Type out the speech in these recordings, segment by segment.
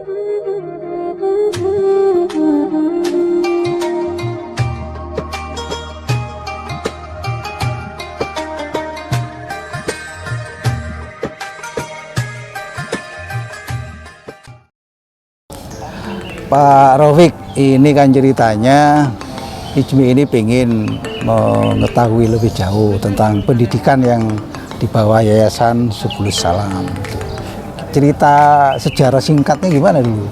Pak Raufik, ini kan ceritanya Ijmi ini ingin mengetahui lebih jauh tentang pendidikan yang di bawah Yayasan Subulus Salam. Cerita sejarah singkatnya gimana dulu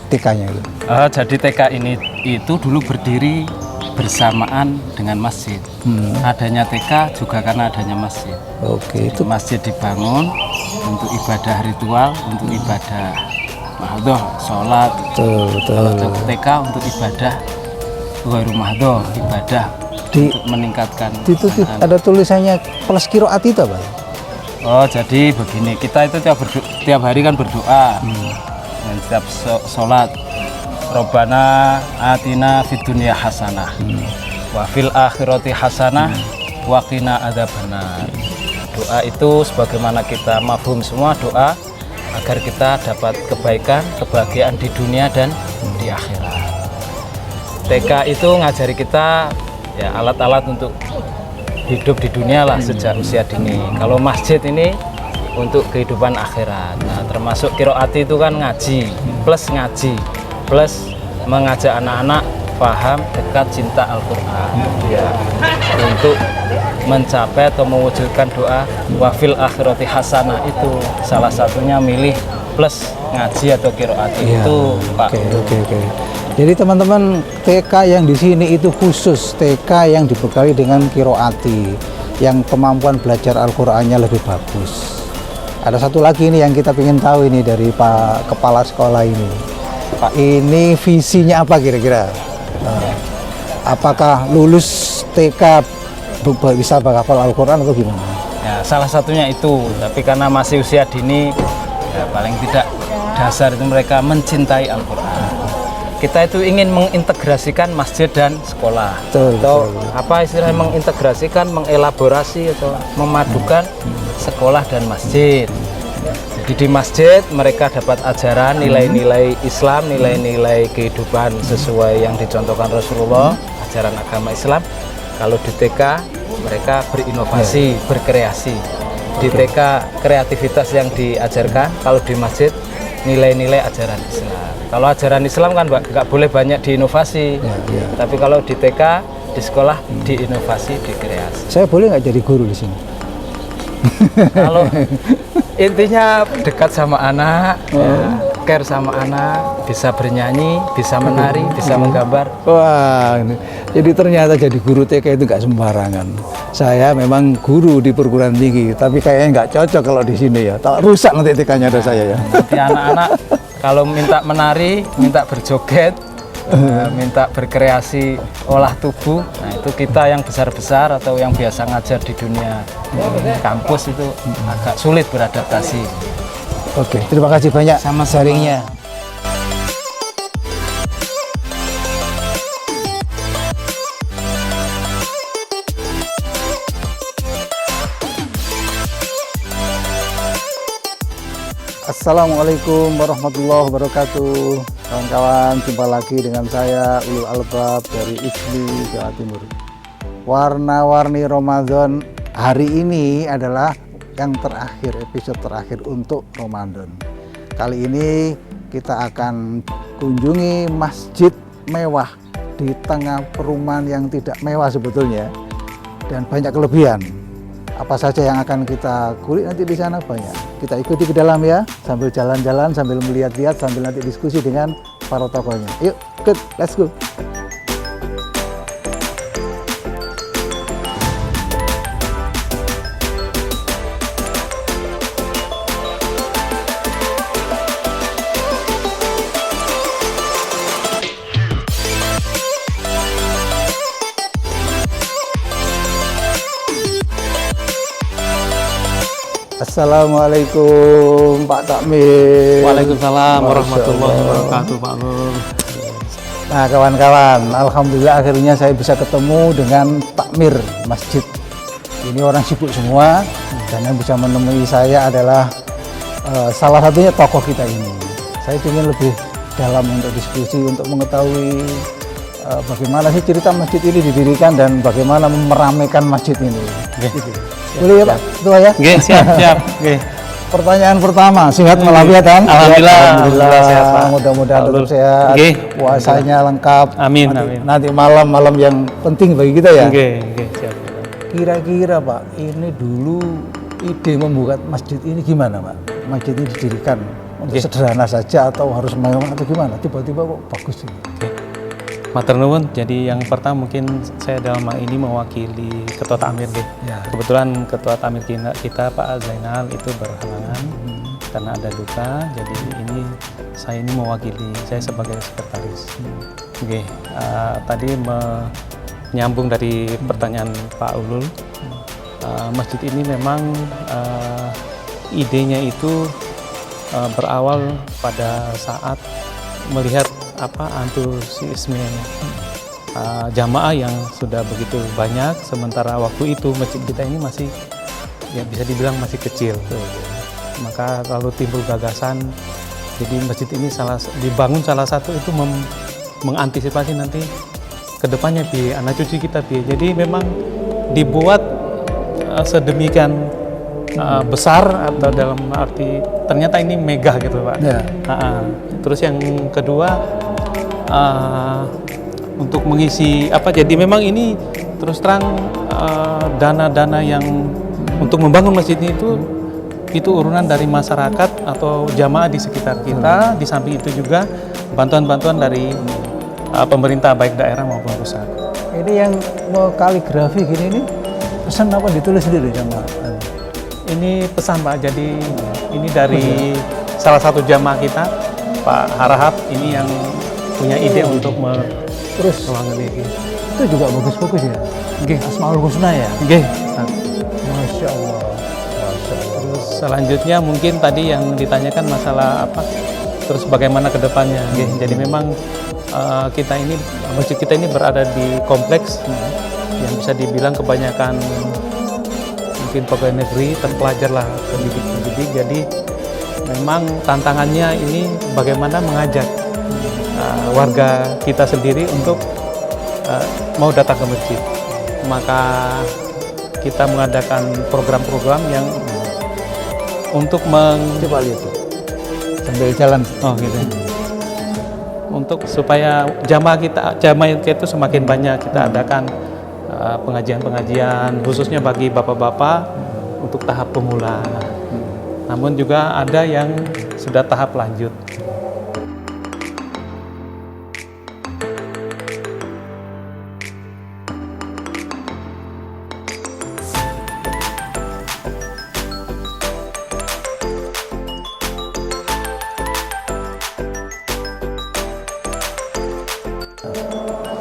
TK-nya itu? Jadi TK ini itu dulu berdiri bersamaan dengan masjid. Adanya TK juga karena adanya masjid. Oke, itu masjid dibangun untuk ibadah ritual, untuk ibadah mahdoh, sholat. Kalau TK untuk ibadah ghairu mahdoh, ibadah untuk meningkatkan. Itu ada tulisannya plus qiraat itu apa? Jadi begini, kita itu tiap hari kan berdoa. Dan setiap sholat, Robbana atina fid dunya hasanah wa fil akhirati hasanah wa qina adzabannar. Doa itu sebagaimana kita mafhum semua doa agar kita dapat kebaikan, kebahagiaan di dunia dan di akhirat. TK itu ngajari kita ya alat-alat untuk hidup di dunia lah sejak usia dini. Kalau masjid ini untuk kehidupan akhirat. Nah, termasuk qiraat itu kan ngaji, plus mengajak anak-anak paham dekat cinta Al-Quran ya, untuk mencapai atau mewujudkan doa wafil akhirati hasanah. Itu salah satunya milih plus ngaji atau qiraat itu Pak. Oke. Jadi teman-teman, TK yang di sini itu khusus TK yang dibekali dengan qiraati, yang kemampuan belajar Al-Qur'annya lebih bagus. Ada satu lagi ini yang kita ingin tahu ini dari Pak Kepala Sekolah ini. Pak, ini visinya apa kira-kira? Apakah lulus TK bisa menghafal Al-Quran atau gimana? Ya, salah satunya itu, tapi karena masih usia dini, ya paling tidak dasar itu mereka mencintai Al-Quran. Kita itu ingin mengintegrasikan masjid dan sekolah. Atau apa istilahnya, mengintegrasikan, mengelaborasi atau memadukan sekolah dan masjid. Jadi di masjid mereka dapat ajaran nilai-nilai Islam, nilai-nilai kehidupan sesuai yang dicontohkan Rasulullah, ajaran agama Islam. Kalau di TK mereka berinovasi, berkreasi. Di TK kreativitas yang diajarkan, kalau di masjid nilai-nilai ajaran Islam. Kalau ajaran Islam kan nggak boleh banyak diinovasi, tapi kalau di TK, di sekolah diinovasi, dikreasi. Saya boleh nggak jadi guru di sini? Kalau intinya dekat sama anak, care sama anak, bisa bernyanyi, bisa menari, bisa menggambar. Wah, jadi ternyata jadi guru TK itu nggak sembarangan. Saya memang guru di perguruan tinggi, tapi kayaknya nggak cocok kalau di sini ya. Tak rusak nanti TK-nya ada saya ya. Nanti anak-anak kalau minta menari, minta berjoget, minta berkreasi olah tubuh, nah itu kita yang besar-besar atau yang biasa ngajar di dunia kampus itu agak sulit beradaptasi. Oke, terima kasih banyak sama sharingnya. Assalamualaikum warahmatullahi wabarakatuh. Kawan-kawan, jumpa lagi dengan saya Ulul Albab dari Ijmi, Jawa Timur. Warna-warni Ramadan hari ini adalah yang terakhir, episode terakhir untuk Ramadan. Kali ini kita akan kunjungi masjid mewah di tengah perumahan yang tidak mewah sebetulnya dan banyak kelebihan. Apa saja yang akan kita kulik nanti di sana banyak. Kita ikuti ke dalam ya, sambil jalan-jalan, sambil melihat-lihat, sambil nanti diskusi dengan para tokohnya. Yuk, let's go. Assalamualaikum Pak Takmir. Waalaikumsalam warahmatullahi wabarakatuh Pak Nur. Nah kawan-kawan, alhamdulillah akhirnya saya bisa ketemu dengan takmir masjid. Ini orang sibuk semua dan yang bisa menemui saya adalah salah satunya tokoh kita ini. saya ingin lebih dalam untuk diskusi, untuk mengetahui bagaimana sih cerita masjid ini didirikan dan bagaimana meramaikan masjid ini. Gitu. Boleh ya Pak Ketua ya? Oke, siap. Oke. Pertanyaan pertama, sehat walafiat kan? Alhamdulillah sehat, Pak. Mudah-mudahan tetap sehat. Oke. Puasanya lengkap. Amin, Nanti, amin. nanti malam yang penting bagi kita ya. Oke, siap. Kira-kira Pak, ini dulu ide membuat masjid ini gimana Pak? Masjid ini didirikan untuk sederhana saja atau harus mewah atau gimana? Tiba-tiba kok bagus ini. Matur nuwun. Jadi yang pertama mungkin saya dalam hal ini mewakili Ketua Takmir deh. Ya. Kebetulan Ketua Takmir kita Pak Zainal itu berhalangan karena ada duka. Jadi ini saya ini mewakili, saya sebagai sekretaris. Oke, tadi menyambung dari pertanyaan Pak Ulul. Masjid ini memang idenya itu berawal pada saat melihat antusiasme jamaah yang sudah begitu banyak, sementara waktu itu masjid kita ini masih ya bisa dibilang masih kecil. Maka lalu timbul gagasan, jadi masjid ini dibangun salah satu itu mengantisipasi nanti kedepannya anak cucu kita. Jadi memang dibuat sedemikian besar, atau dalam arti ternyata ini megah gitu Pak. Ya. Terus yang kedua untuk mengisi jadi memang ini terus terang dana-dana yang untuk membangun masjid itu urunan dari masyarakat atau jamaah di sekitar kita. Di samping itu juga bantuan-bantuan dari pemerintah baik daerah maupun pusat. Ini yang mau kaligrafi gini nih, pesan apa ditulis sendiri sama? Ini pesan Pak, jadi ini dari salah satu jamaah kita, Pak Harahap, ini yang punya ide untuk terus ini. Itu juga bagus-bagus ya? Oke. Asmaul Husna ya? Oke. Masya Allah. Terus selanjutnya mungkin tadi yang ditanyakan masalah terus bagaimana ke depannya. Jadi memang masjid kita ini berada di kompleks yang bisa dibilang kebanyakan mungkin pegawai negeri, terpelajar lah, pendidik. Jadi memang tantangannya ini bagaimana mengajak warga kita sendiri untuk mau datang ke masjid. Maka kita mengadakan program-program yang untuk coba lihat tuh. Sambil jalan. Oh gitu. Untuk supaya jamaah kita itu semakin banyak, kita adakan pengajian-pengajian khususnya bagi bapak-bapak untuk tahap pemula. Namun juga ada yang sudah tahap lanjut.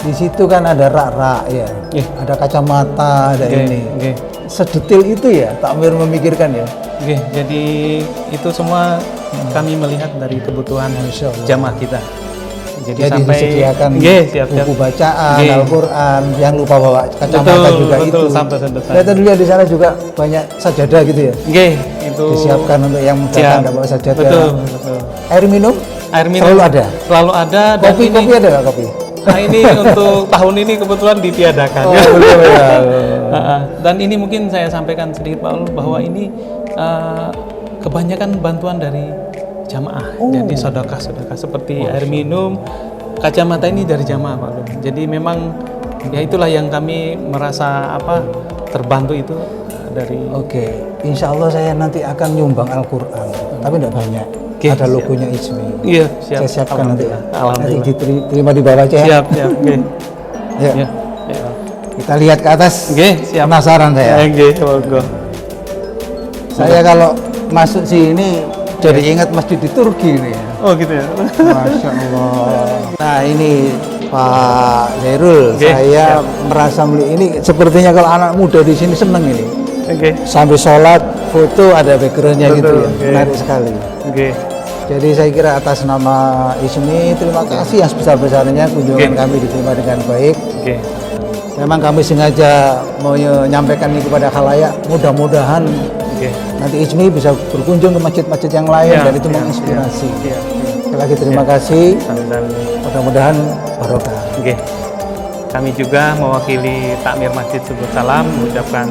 Di situ kan ada rak-rak ya, ada kacamata, ada ini. Sedetail itu ya, Takmir memikirkan ya. Jadi itu semua kami melihat dari kebutuhan jamaah kita. Jadi sampai disediakan buku bacaan, Al-Quran, yang lupa bawa kacamata juga itu. Sampai Lihat dulu ya, di sana juga banyak sajadah gitu ya. Itu disiapkan untuk yang datang tidak bawa sajadah. Betul. Air minum selalu ada. Selalu ada. Kopi ada nggak kopi? Nah ini untuk tahun ini kebetulan ditiadakan. Dan ini mungkin saya sampaikan sedikit Pak Ul, bahwa ini kebanyakan bantuan dari jamaah. Jadi sedekah seperti air minum, kacamata ini dari jamaah Pak Ul. Jadi memang ya itulah yang kami merasa terbantu itu dari. Oke, insya Allah saya nanti akan nyumbang Al-Quran, tapi tidak banyak. Ada logonya Ismi. Iya, siap. Saya siapkan nanti. Alhamdulillah. Nanti diterima di bawah aja ya. Siap. Ya. Kita lihat ke atas. Siap. Penasaran saya. Saya kalau masuk sini jadi ingat masjid di Turki ini. Oh gitu ya. Masya Allah. Nah ini Pak Zairul, saya merasa ini sepertinya kalau anak muda di sini seneng ini. Sambil sholat, foto ada backgroundnya gitu ya, menarik sekali. Jadi saya kira atas nama Ismi, terima kasih yang sebesar-besarnya kunjungan kami diterima dengan baik. Memang kami sengaja mau menyampaikan ini kepada khalayak, mudah-mudahan nanti Ismi bisa berkunjung ke masjid-masjid yang lain dan itu menginspirasi. lagi terima kasih. Sami-sami. Mudah-mudahan barokah. Oke. Kami juga mewakili Takmir Masjid Subul Salam mengucapkan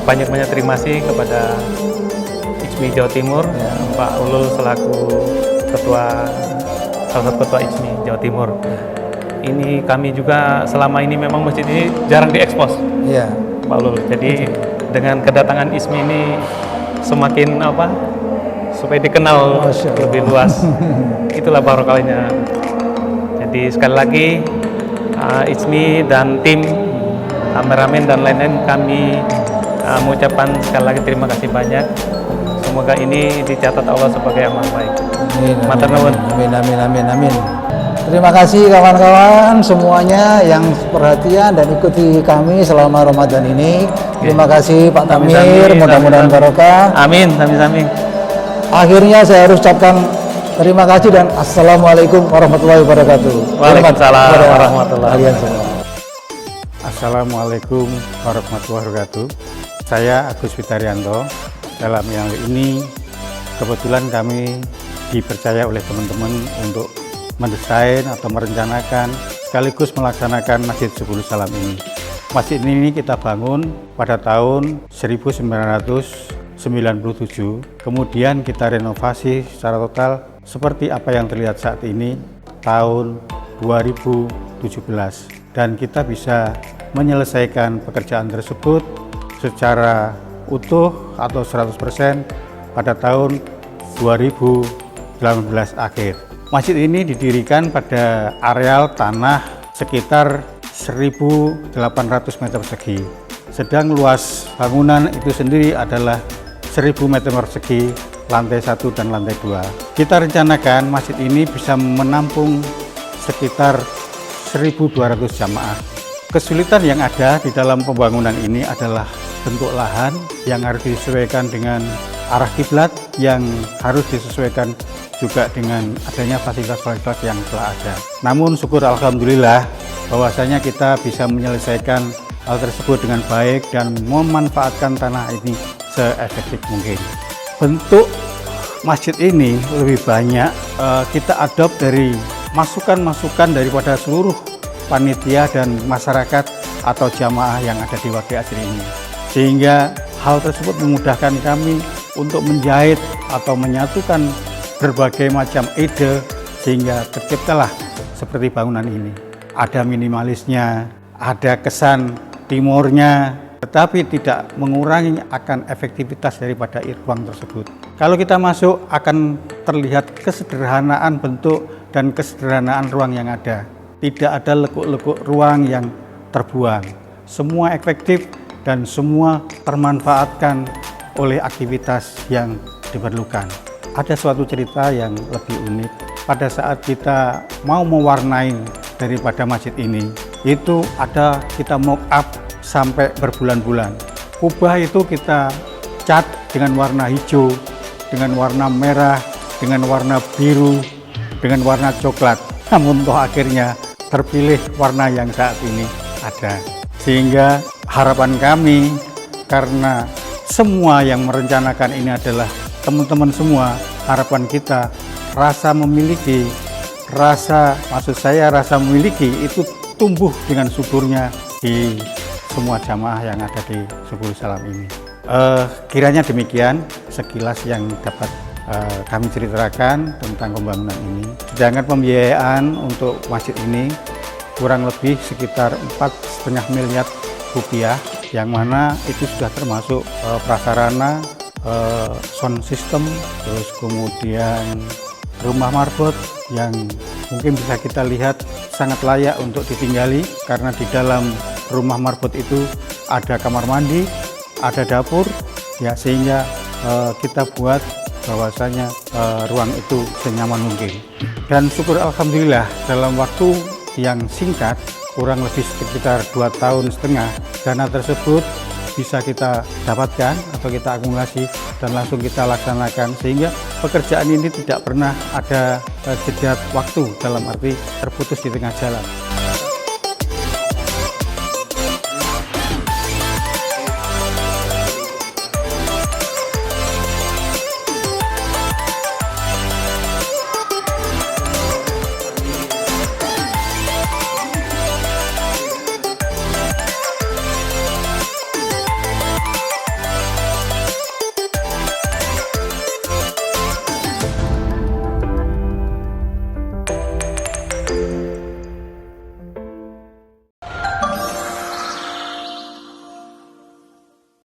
banyak-banyak terima kasih kepada IJMI Jawa Timur, Pak Ulul selaku salah satu ketua IJMI Jawa Timur. Ini kami juga selama ini memang masjid ini jarang diekspos, Iya. Pak Ulul. Jadi dengan kedatangan IJMI ini semakin supaya dikenal Masya Allah. lebih luas. Itulah barokahnya. Jadi sekali lagi IJMI dan tim kameramen dan lain-lain kami mengucapkan sekali lagi terima kasih banyak. Semoga ini dicatat Allah sebagai amal baik. Amin, Matur nuwun. amin, amin, amin, amin. Terima kasih kawan-kawan semuanya yang perhatian dan ikuti kami selama Ramadan ini. Terima kasih Pak Takmir, Sami-sami, mudah-mudahan sami-sami. barokah. Amin, sami-sami. Akhirnya saya harus ucapkan terima kasih dan assalamualaikum warahmatullahi wabarakatuh. Waalaikumsalam Kepada warahmatullahi kalian semua. Assalamualaikum warahmatullahi wabarakatuh. Saya Agus Witaryanto. Dalam yang ini kebetulan kami dipercaya oleh teman-teman untuk mendesain atau merencanakan sekaligus melaksanakan Masjid Subul Salam ini. Masjid ini kita bangun pada tahun 1997, kemudian kita renovasi secara total seperti apa yang terlihat saat ini tahun 2017, dan kita bisa menyelesaikan pekerjaan tersebut secara utuh atau 100% pada tahun 2018 akhir. Masjid ini didirikan pada areal tanah sekitar 1.800 meter persegi. Sedang luas bangunan itu sendiri adalah 1.000 meter persegi, lantai 1 dan lantai 2. Kita rencanakan masjid ini bisa menampung sekitar 1.200 jamaah. Kesulitan yang ada di dalam pembangunan ini adalah bentuk lahan yang harus disesuaikan dengan arah kiblat, yang harus disesuaikan juga dengan adanya fasilitas-fasilitas yang telah ada. Namun syukur alhamdulillah bahwasanya kita bisa menyelesaikan hal tersebut dengan baik dan memanfaatkan tanah ini seefektif mungkin. Bentuk masjid ini lebih banyak kita adopt dari masukan-masukan daripada seluruh panitia dan masyarakat atau jamaah yang ada di Wadi Asri ini, sehingga hal tersebut memudahkan kami untuk menjahit atau menyatukan berbagai macam ide sehingga terciptalah seperti bangunan ini. Ada minimalisnya, ada kesan timurnya, tetapi tidak mengurangi akan efektivitas daripada ruang tersebut. Kalau kita masuk akan terlihat kesederhanaan bentuk dan kesederhanaan ruang yang ada. Tidak ada lekuk-lekuk ruang yang terbuang. Semua efektif dan semua termanfaatkan oleh aktivitas yang diperlukan. Ada suatu cerita yang lebih unik. Pada saat kita mau mewarnai daripada masjid ini, itu ada kita mock up sampai berbulan-bulan. Kubah itu kita cat dengan warna hijau, dengan warna merah, dengan warna biru, dengan warna coklat. Namun toh akhirnya terpilih warna yang saat ini ada. Sehingga harapan kami, karena semua yang merencanakan ini adalah teman-teman semua, harapan kita rasa memiliki, rasa memiliki itu tumbuh dengan suburnya di semua jamaah yang ada di Subul Salam ini. Kiranya demikian sekilas yang dapat kami ceritakan tentang pembangunan ini. Sedangkan pembiayaan untuk masjid ini kurang lebih sekitar 4,5 miliar rupiah, yang mana itu sudah termasuk prasarana, sound system, terus kemudian rumah marbot yang mungkin bisa kita lihat sangat layak untuk ditinggali, karena di dalam rumah marbot itu ada kamar mandi, ada dapur, ya, sehingga kita buat bahwasanya ruang itu senyaman mungkin. Dan syukur alhamdulillah dalam waktu yang singkat, kurang lebih sekitar 2,5 tahun, dana tersebut bisa kita dapatkan atau kita akumulasi dan langsung kita laksanakan, sehingga pekerjaan ini tidak pernah ada jeda waktu, dalam arti terputus di tengah jalan.